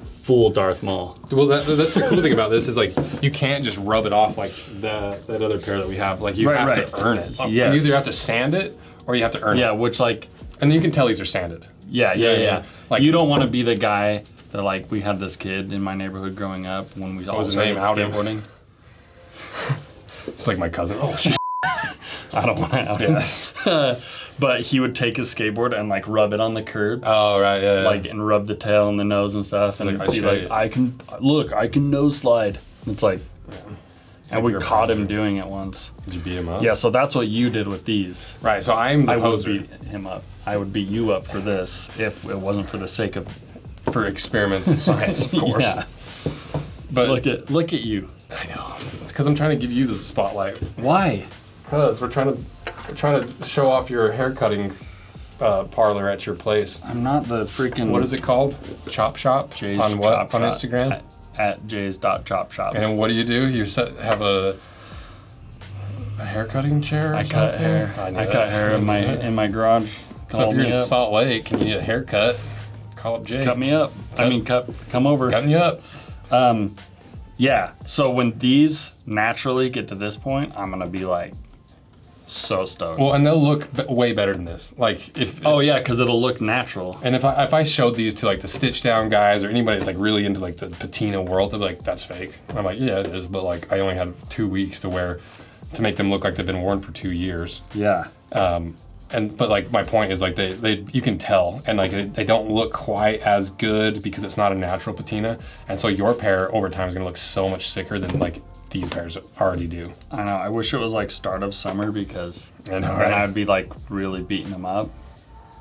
full Darth Maul. Well, that's the cool thing about this is like you can't just rub it off like that other pair that we have. Like you have to earn it. Yes. You either have to sand it or you have to earn it. Yeah, which like. And you can tell these are sanded. Yeah. Like, you don't want to be the guy that like we had this kid in my neighborhood growing up when we all started skateboarding. It's like my cousin. Oh shit. I don't want to out him. But he would take his skateboard and like rub it on the curbs. Oh right, yeah. Like and rub the tail and the nose and stuff, and like, be like, I can nose slide. It's like, and we caught him doing it once. Did you beat him up? Yeah, so that's what you did with these. Right. So I would beat him up. I would beat you up for this if it wasn't for the sake of for experiments in science, of course. Yeah. But look at you. I know. It's because I'm trying to give you the spotlight. Why? Because we're trying to show off your haircutting parlor at your place. I'm not the freaking. What is it called? Chop Shop. Jay's on what? Chop On Shop. Instagram. At Jay's.Chop Shop. And what do? You have a haircutting chair? I cut hair. I cut hair in my garage. So if you're in Salt Lake and you need a haircut, call up Jay. Cut me up. Come over. Cutting you up. Yeah. So when these naturally get to this point, I'm gonna be like so stoked. Well, and they'll look way better than this. Like if oh yeah, because it'll look natural. And if I showed these to like the stitch down guys or anybody that's like really into like the patina world, they'll be like, that's fake. I'm like, yeah, it is, but like I only had 2 weeks to make them look like they've been worn for 2 years. Yeah. But like my point is like they you can tell, and like they don't look quite as good because it's not a natural patina, and so your pair over time is gonna look so much sicker than like these pairs already do. I know. I wish it was like start of summer because then I'd be like really beating them up.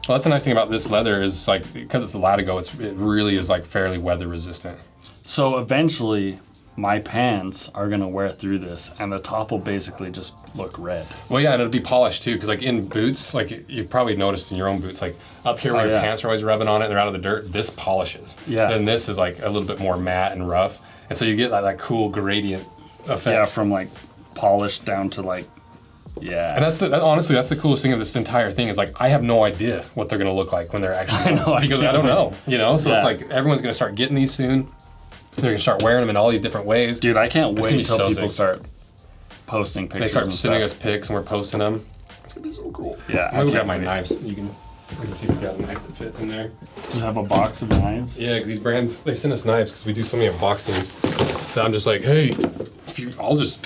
Well, that's the nice thing about this leather is like because it's a Latigo, it really is like fairly weather resistant. So eventually, my pants are gonna wear through this, and the top will basically just look red. Well, yeah, and it'll be polished too, because like in boots, like you've probably noticed in your own boots, like up here where your pants are always rubbing on it and they're out of the dirt, this polishes. Yeah. And this is like a little bit more matte and rough, and so you get that cool gradient effect. Yeah, from like polished down to like, yeah. And honestly, that's the coolest thing of this entire thing is like I have no idea what they're gonna look like when they're actually because I don't know, So it's like everyone's gonna start getting these soon. They're gonna start wearing them in all these different ways. Dude, I can't wait until people sick. start posting pictures. They start sending us pics and we're posting them. It's gonna be so cool. Yeah, I got my knives. I can see if we got a knife that fits in there. Just have a box of knives. Yeah, because these brands they send us knives because we do so many unboxings. That I'm just like, hey,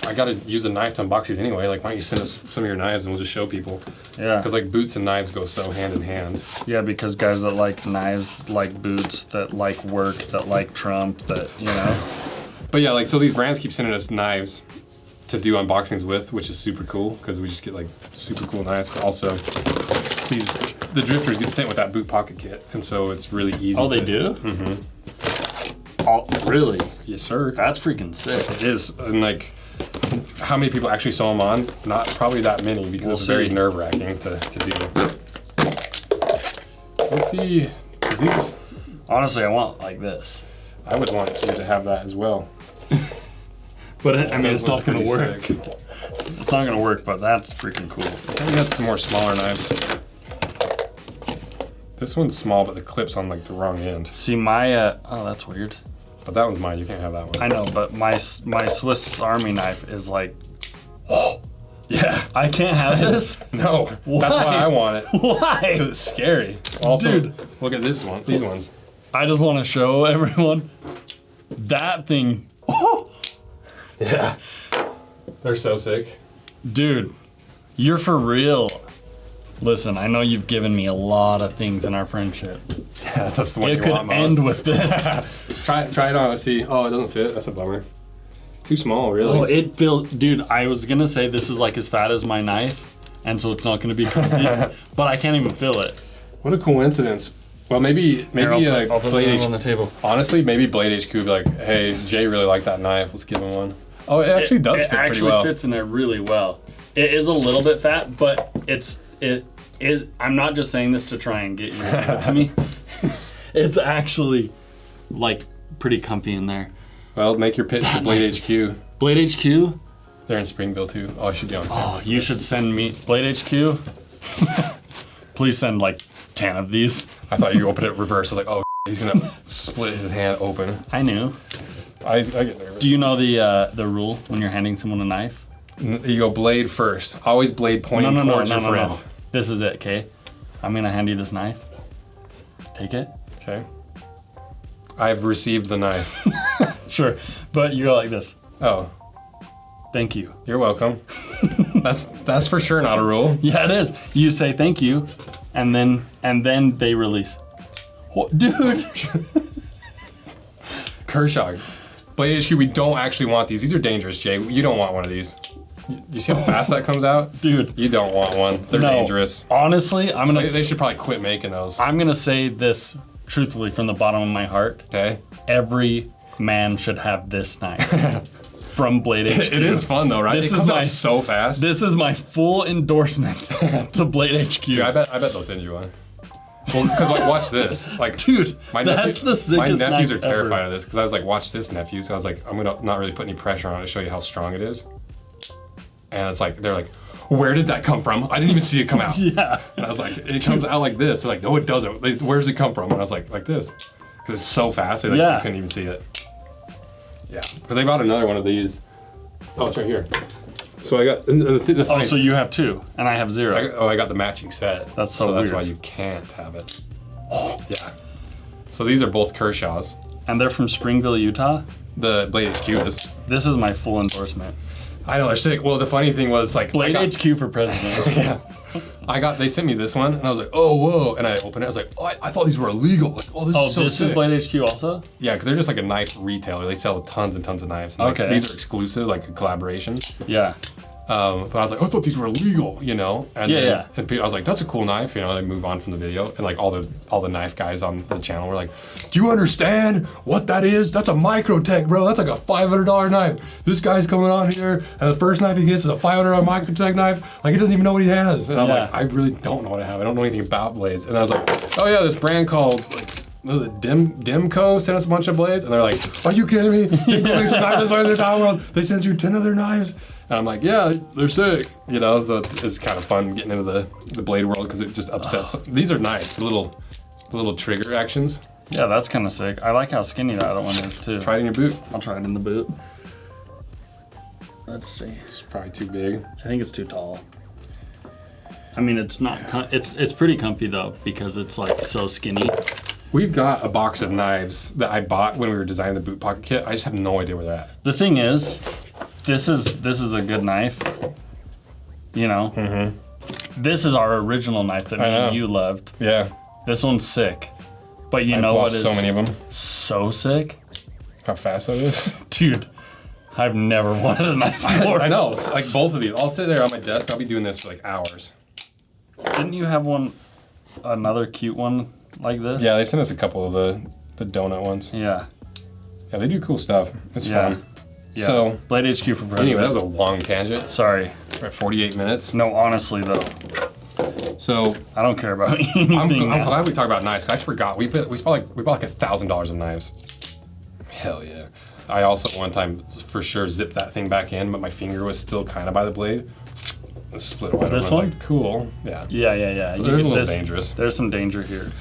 I gotta use a knife to unbox these anyway. Like, why don't you send us some of your knives and we'll just show people? Yeah. Because like boots and knives go so hand in hand. Yeah, because guys that like knives, like boots, that like work, that like Trump, that But yeah, like so these brands keep sending us knives to do unboxings with, which is super cool because we just get like super cool knives. But also, the drifters get sent with that boot pocket kit, and so it's really easy. Oh, they do? Mm-hmm. Oh, really? Yes, sir. That's freaking sick. It is, and like, how many people actually sew them on? Not probably that many because it's very nerve-wracking to do. Let's see. Is these? Honestly, I want like this. I would want you to have that as well. But I mean, it's not gonna work. It's not gonna work, but that's freaking cool. I think we got some more smaller knives. This one's small, but the clip's on like the wrong end. See my oh, that's weird. But that one's mine. You can't have that one. I know, but my Swiss Army knife is like, yeah. I can't have this. No, why? That's why I want it. Why? Because it's scary. Also, dude, look at this one. These ones. I just want to show everyone that thing. Yeah. They're so sick. Dude, you're for real. Listen, I know you've given me a lot of things in our friendship. Yeah, that's the one it you could want most. end with this. Try it on. Let's see. Oh, it doesn't fit. That's a bummer. Too small, really. Oh, it feels... Dude, I was going to say this is like as fat as my knife, and so it's not going to be comfy, but I can't even feel it. What a coincidence. Well, maybe I'll put Blade it on the table. Honestly, maybe Blade HQ would be like, hey, Jay really liked that knife. Let's give him one. Oh, it actually does fit pretty well. It actually fits in there really well. It is a little bit fat, but it is. I'm not just saying this to try and get you to give it to me. It's actually like pretty comfy in there. Well, make your pitch to Blade HQ. Blade HQ? They're in Springville too. Oh, I should be on. Oh, you should send me Blade HQ. Please send like 10 of these. I thought you opened it reverse. I was like, oh, he's gonna split his hand open. I knew. I get nervous. Do you know the rule when you're handing someone a knife? You go blade first. Always blade pointing towards your friend. No. This is it, okay? I'm gonna hand you this knife. Take it. Okay. I've received the knife. Sure, but you go like this. Oh, Thank you. you're welcome. That's for sure not a rule. Yeah, it is. You say thank you, and then they release. What, dude? Kershaw, Blade HQ, we don't actually want these. These are dangerous, Jay. You don't want one of these. You see how fast that comes out? Dude. You don't want one. They're dangerous. Honestly, They should probably quit making those. I'm gonna say this truthfully from the bottom of my heart. Okay. Every man should have this knife from Blade HQ. It is fun though, right? It comes out so fast. This is my full endorsement to Blade HQ. Dude, I bet they'll send you one. Well, because like, watch this, like, Dude, that's the sickest My nephews are knife terrified ever. of this because I was like, watch this, nephews. So I was like, I'm gonna not really put any pressure on it to show you how strong it is. And it's like, they're like, where did that come from? I didn't even see it come out. Yeah. And I was like, it comes out like this. They're like, no, it doesn't. Like, where does it come from? And I was like this, because it's so fast. They like, Yeah. you couldn't even see it. Yeah, because they bought another one of these. Oh, it's right here. So I got the Oh, funny. so you have 2, and I have 0. I got the matching set. That's so that's weird. why you can't have it. Yeah. So these are both Kershaws. And they're from Springville, Utah. The Blade HQ is. This is my full endorsement. I know they're sick. Well, the funny thing was like Blade HQ for president. yeah. They sent me this one and I was like, oh whoa, and I opened it. I was like, oh, I thought these were illegal. Like, oh, this is so this sick. is Blade HQ also? Yeah, because they're just like a knife retailer. They sell tons and tons of knives. And, like, Okay. These are exclusive, like a collaboration. Yeah. But I was like, I thought these were illegal, you know? And Yeah. And I was like, that's a cool knife, you know? They move on from the video, and like all the knife guys on the channel were like, do you understand what that is? That's a Microtech, bro. That's like a $500 knife. This guy's coming on here, and the first knife he gets is a $500 Microtech knife. Like he doesn't even know what he has. And I'm like, I really don't know what I have. I don't know anything about blades. And I was like, oh yeah, this brand called like, was it Dimco sent us a bunch of blades, and they're like, are you kidding me? Dimco makes some knives in the entire world. They sent you 10 of their knives. And I'm like, yeah, they're sick, you know. So it's kind of fun getting into the blade world because it just upsets. These are nice, the little trigger actions. Yeah, that's kind of sick. I like how skinny that other one is too. Try it in your boot. I'll try it in the boot. Let's see. It's probably too big. I think it's too tall. I mean, it's not. It's pretty comfy though because it's like so skinny. We've got a box of knives that I bought when we were designing the boot pocket kit. I just have no idea where they're at. The thing is, this is a good knife. You know. Mm-hmm. This is our original knife that me and you loved. Yeah. This one's sick. But you I've know what lost is so many of them. so sick? How fast that is. Dude, I've never wanted a knife before. I know. It's like both of these. I'll sit there on my desk. I'll be doing this for like hours. Didn't you have another cute one like this? Yeah, they sent us a couple of the donut ones. Yeah. Yeah, they do cool stuff. It's fun. Yeah. So, Blade HQ for president. anyway, that was a long tangent. Sorry. We're at 48 minutes. No, honestly though, So I don't care about anything. I'm now. glad we talked about knives. 'Cause I forgot we bought like $1,000 of knives. Hell yeah! I also one time for sure zipped that thing back in, but my finger was still kind of by the blade. And split wide open. This I was one? like, cool. Yeah. Yeah. So You they're a get little this- dangerous. There's some danger here.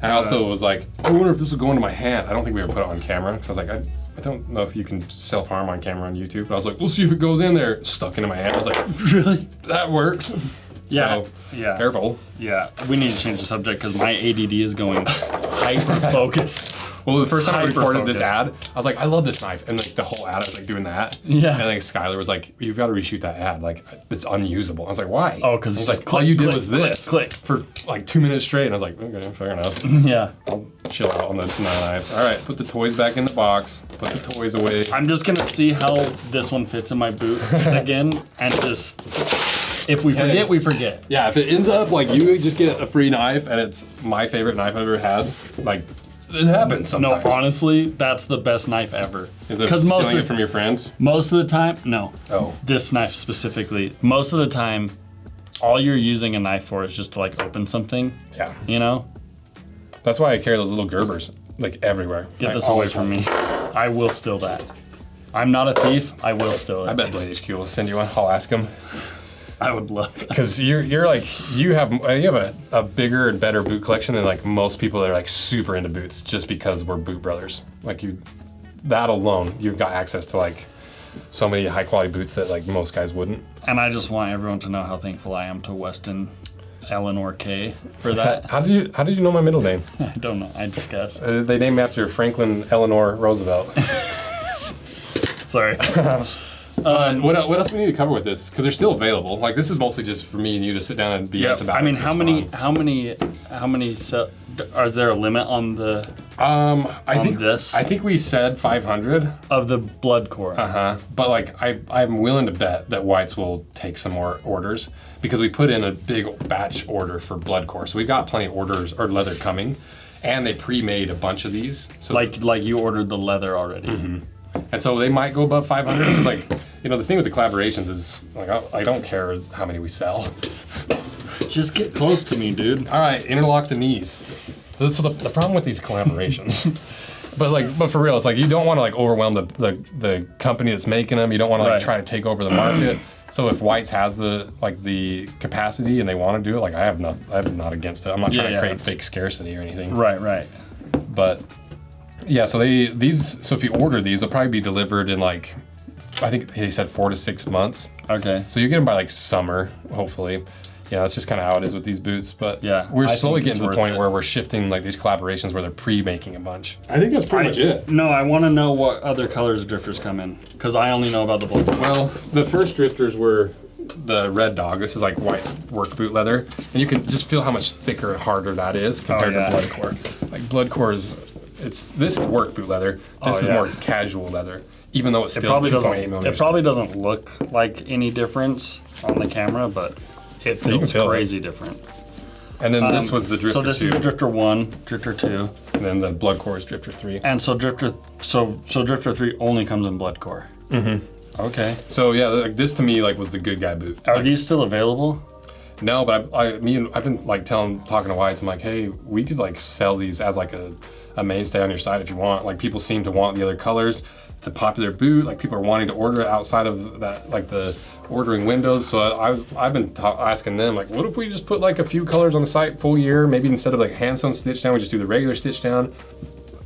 I also was like, I wonder if this will go into my hand. I don't think we ever put it on camera because I was like, I don't know if you can self-harm on camera on YouTube. But I was like, we'll see if it goes in there. Stuck into my hand. I was like, Really? that works. Yeah. So, Yeah. careful. Yeah. We need to change the subject because my ADD is going hyper-focused. Well, the first time I recorded this Hyper-focused. ad, I was like, I love this knife. And like the whole ad, I was like doing that. Yeah. And like Skylar was like, you've got to reshoot that ad. Like, it's unusable. I was like, why? Oh, 'cause it's like, just all click, you did click, was click, this click. for like 2 minutes straight. And I was like, okay, fair enough. Yeah. I'll chill out on the knives. All right, put the toys back in the box. Put the toys away. I'm just gonna see how this one fits in my boot again, and just if we forget, we forget. Yeah, if it ends up like you just get a free knife and it's my favorite knife I've ever had, like It happens sometimes. No, honestly, that's the best knife ever. Is it stealing it from your friends? Most of the time, no. Oh. This knife specifically. Most of the time, all you're using a knife for is just to like open something. Yeah. You know? That's why I carry those little Gerbers like everywhere. Get this away from me. I will steal that. I'm not a thief. I will steal it. I bet Blade HQ will send you one. I'll ask them. I would love that. Because you're like you have a bigger and better boot collection than like most people that are like super into boots just because we're boot brothers. Like that alone, you've got access to like so many high quality boots that like most guys wouldn't. And I just want everyone to know how thankful I am to Weston Eleanor K for that. How did you know my middle name? I don't know. I just guessed. They named me after Franklin Eleanor Roosevelt. Sorry. What else we need to cover with this? Because they're still available. Like this is mostly just for me and you to sit down and BS about. I mean, it. how many? Is there a limit on the? I think we said 500 of the blood core. But like I'm willing to bet that Whites will take some more orders because we put in a big batch order for blood core, so we've got plenty of orders or leather coming, and they pre-made a bunch of these. So like you ordered the leather already. Mm-hmm. And so they might go above 500 because like, you know, the thing with the collaborations is like, I don't care how many we sell. Just get close to me, dude. All right, interlock the knees. So the problem with these collaborations, but for real, it's like you don't want to like overwhelm the company that's making them. You don't want to like try to take over the market. So if Whites has the capacity and they want to do it, like I'm not against it. I'm not trying to create fake scarcity or anything. Right. But yeah, so so if you order these, they'll probably be delivered in like, I think they said 4 to 6 months. Okay. So you get them by like summer, hopefully. Yeah, that's just kind of how it is with these boots. But yeah, we're slowly getting to the point where we're shifting like these collaborations where they're pre-making a bunch. I think that's pretty much it. No, I want to know what other colors drifters come in because I only know about the black. Well, the first drifters were the Red Dog. This is like White's work boot leather, and you can just feel how much thicker and harder that is compared to Blood Core. Like Blood Core this is work boot leather. This is more casual leather, even though it's still 2.8 millimeters. It probably doesn't look like any difference on the camera, but it feels crazy different. And then this was the Drifter 2. So this is the Drifter 1, Drifter 2. And then the Blood Core is Drifter 3. And so Drifter 3 only comes in Blood Core. Mm-hmm. Okay. So yeah, like this to me like was the good guy boot. Are these still available? No, but I've been like talking to Whites. I'm like, hey, we could like sell these as like a mainstay on your site if you want. Like people seem to want the other colors. It's a popular boot. Like people are wanting to order it outside of that, like the ordering windows. So I've been asking them like, what if we just put like a few colors on the site full year? Maybe instead of like hand sewn stitch down, we just do the regular stitch down.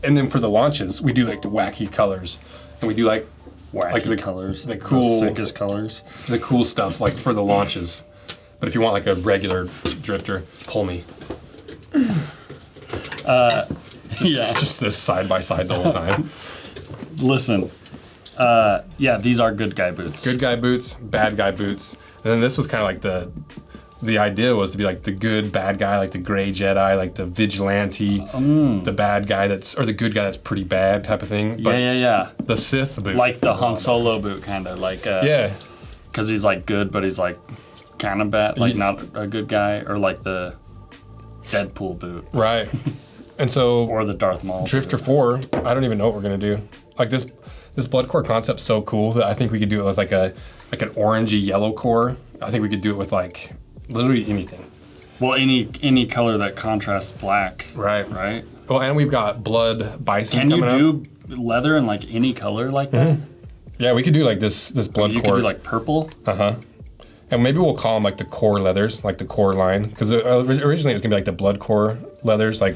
And then for the launches, we do like the wacky colors, and we do like the colors, the cool, the sickest colors, the cool stuff like for the launches. But if you want like a regular drifter, pull me. Just this side by side the whole time. Listen, these are good guy boots. Good guy boots, bad guy boots. And then this was kind of like the idea was to be like the good bad guy, like the gray Jedi, like the vigilante, the bad guy or the good guy that's pretty bad type of thing. But yeah. The Sith boot. Like the Han Solo boot, kind of like. Yeah. Because he's like good, but he's like kind of bad, like not a good guy, or like the Deadpool boot. Right. And so. Or the Darth Maul. Drifter 4, I don't even know what we're gonna do. Like this blood core concept's so cool that I think we could do it with like an orangey yellow core. I think we could do it with like literally anything. Well, any color that contrasts black. Right. Well, and we've got blood bison coming up. Can you do leather in like any color like that? Yeah, we could do like this blood core. You could do like purple. And maybe we'll call them like the core leathers, like the core line, because originally it was gonna be like the blood core leathers, like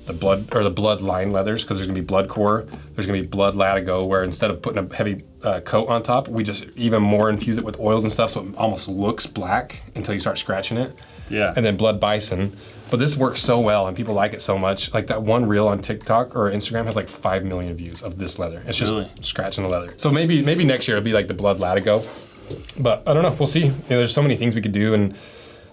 the blood line leathers, because there's gonna be blood core, there's gonna be blood latigo, where instead of putting a heavy coat on top, we just even more infuse it with oils and stuff, so it almost looks black until you start scratching it. Yeah. And then blood bison. But this works so well and people like it so much. Like that one reel on TikTok or Instagram has like 5 million views of this leather. It's just scratching the leather. So maybe next year it'll be like the blood latigo. But I don't know. We'll see. There's so many things we could do, and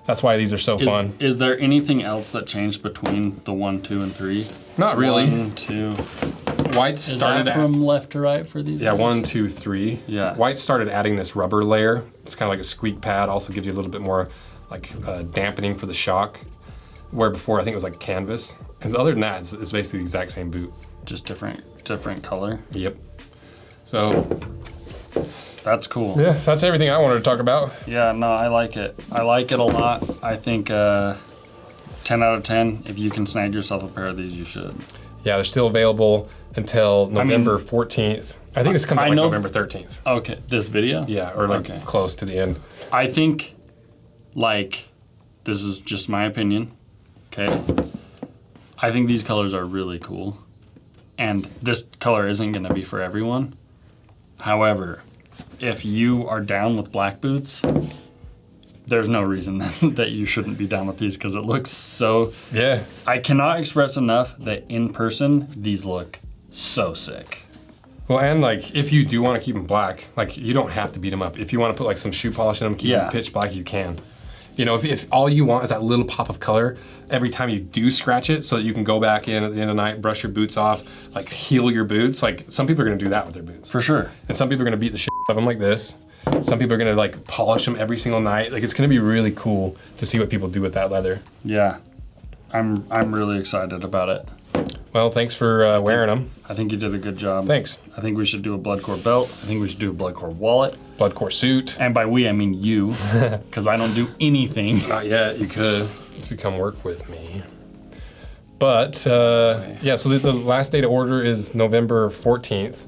that's why these are so fun. Is there anything else that changed between the 1, 2, and 3? Not really. 1, 2. White started from left to right for these? Yeah, guys? 1, 2, 3. Yeah. White started adding this rubber layer. It's kind of like a squeak pad. Also gives you a little bit more like dampening for the shock. where before I think it was like canvas. And other than that, it's basically the exact same boot. Just different color. Yep. So that's cool. yeah, that's everything I wanted to talk about. Yeah, no, I like it. I like it a lot. I think 10 out of 10. If you can snag yourself a pair of these, you should. Yeah, they're still available until November 14th. I think this comes out like November 13th. Okay, this video? Yeah, or like close to the end. I think, like, this is just my opinion, okay? I think these colors are really cool. And this color isn't going to be for everyone. However, if you are down with black boots, there's no reason that you shouldn't be down with these because it looks so... Yeah. I cannot express enough that in person, these look so sick. Well, and like, if you do want to keep them black, like, you don't have to beat them up. If you want to put like some shoe polish in them, keep them pitch black, you can. You know, if all you want is that little pop of color every time you do scratch it so that you can go back in at the end of the night, brush your boots off, like heal your boots. Like, some people are going to do that with their boots. For sure. And some people are going to beat the shit out of them like this. Some people are going to like polish them every single night. Like, it's going to be really cool to see what people do with that leather. Yeah. I'm really excited about it. Well, thanks for wearing them. I think you did a good job. Thanks. I think we should do a Bloodcore belt. I think we should do a Bloodcore wallet. Bloodcore suit. And by we, I mean you, because I don't do anything. Not yet. You could if you come work with me. But yeah, so the last day to order is November 14th,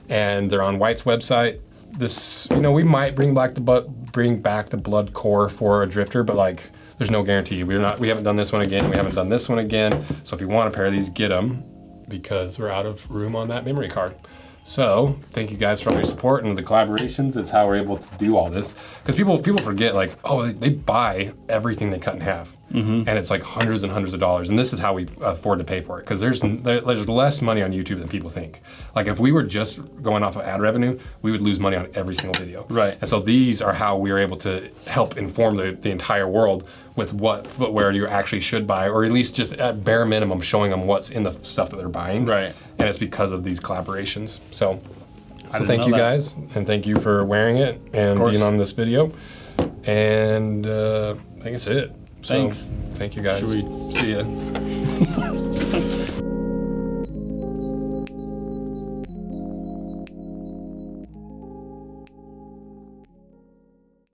and they're on White's website. This, you know, we might bring back the Bloodcore for a drifter, but like, there's no guarantee. We haven't done this one again. We haven't done this one again. So if you want a pair of these, get them, because we're out of room on that memory card. So thank you guys for all your support and the collaborations. It's how we're able to do all this. Because people forget, like, oh, they buy everything they cut in half. And it's like hundreds and hundreds of dollars. And this is how we afford to pay for it. Because there's less money on YouTube than people think. Like, if we were just going off of ad revenue, we would lose money on every single video. Right. And so these are how we are able to help inform the entire world with what footwear you actually should buy, or at least just at bare minimum showing them what's in the stuff that they're buying. Right. And it's because of these collaborations. So didn't thank you know that. guys, and thank you for wearing it and being on this video. And I think that's it. So, Thanks. Thank you guys. Should we see ya.